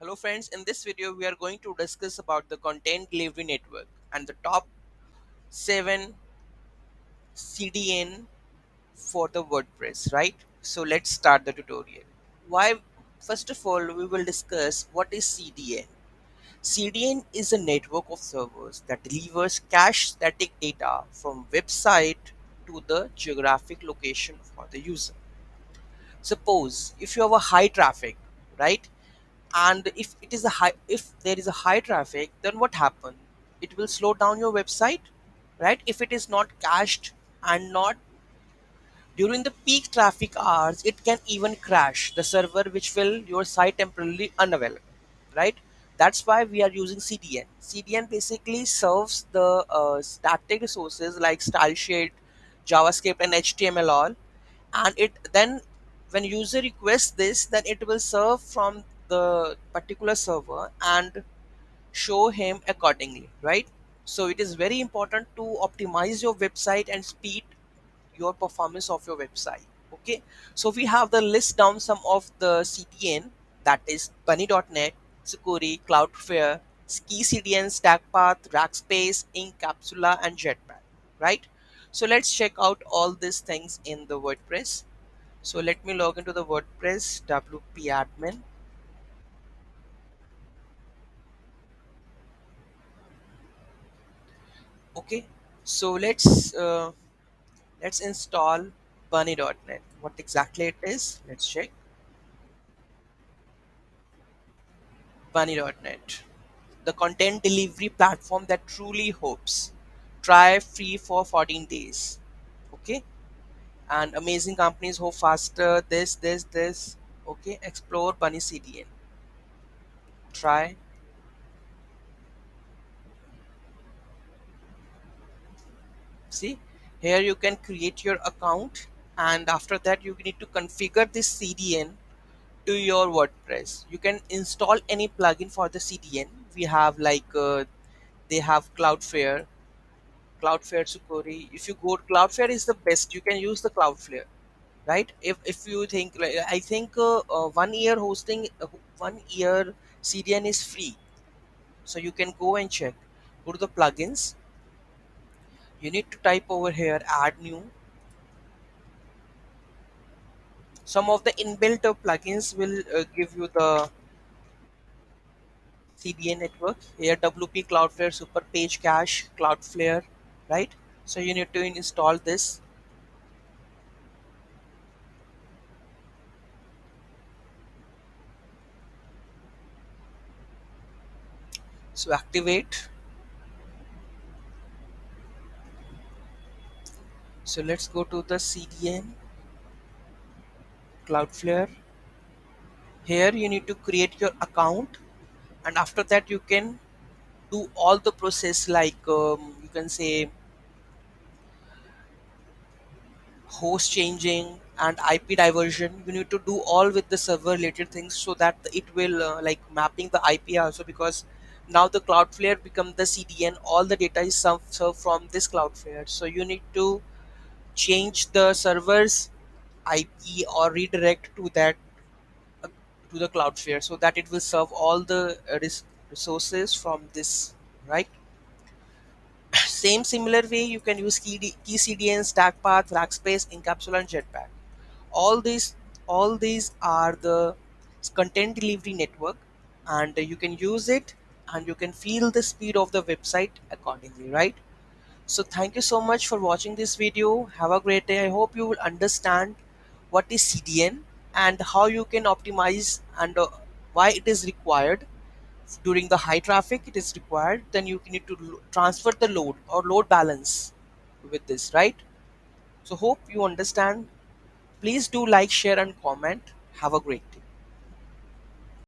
Hello friends, in this video we are going to discuss about the content delivery network and the top 7 CDN for the WordPress, right? So let's start the tutorial. Why First of all, we will discuss what is CDN. CDN is a network of servers that delivers cache static data from website to the geographic location for the user. Suppose if you have a high traffic, right? And if there is a high traffic, then what happen? It will slow down your website, right? If it is not cached and not during the peak traffic hours, it can even crash the server, which will your site temporarily unavailable, right? That's why we are using CDN. CDN basically serves the static resources like style sheet, JavaScript and HTML all, and it then when user requests this, then it will serve from the particular server and show him accordingly, right? So it is very important to optimize your website and speed your performance of your website. Okay, so we have the list down some of the CDN, that is bunny.net, Sucuri, Cloudflare, KeyCDN, StackPath, Rackspace, Incapsula and Jetpack, right? So let's check out all these things in the WordPress. So let me log into the WordPress WP admin. Okay, so let's install bunny.net. What exactly it is, let's check. Bunny.net, the content delivery platform that truly hopes. Try free for 14 days. Okay, and amazing companies hope faster. This. Okay, explore Bunny CDN. Try. See, here you can create your account, and after that you need to configure this CDN to your WordPress. You can install any plugin for the CDN. We have they have Cloudflare, Sucuri. If you go, Cloudflare is the best. You can use the Cloudflare, right? If you think, like, I think 1 year hosting, 1 year CDN is free, so you can go and check. Go to the plugins. You need to type over here, add new. Some of the inbuilt plugins will give you the CDN network. Here, WP Cloudflare, Super Page Cache, Cloudflare, right? So you need to install this. So activate. So let's go to the CDN, Cloudflare. Here you need to create your account, and after that you can do all the process like you can say host changing and IP diversion. You need to do all with the server related things so that it will like mapping the IP also, because now the Cloudflare become the CDN. All the data is served from this Cloudflare. So you need to change the server's IP or redirect to that uh, to the Cloudflare so that it will serve all the resources from this, right? Same similar way you can use KeyCDN, StackPath, Rackspace, Incapsula, and Jetpack. All these all these are the content delivery network, and you can use it and you can feel the speed of the website accordingly, right? So thank you so much for watching this video. Have a great day. I hope you will understand what is CDN and how you can optimize and why it is required during the high traffic. It is required, then you need to transfer the load or load balance with this, right? So hope you understand. Please do like, share and comment. Have a great day.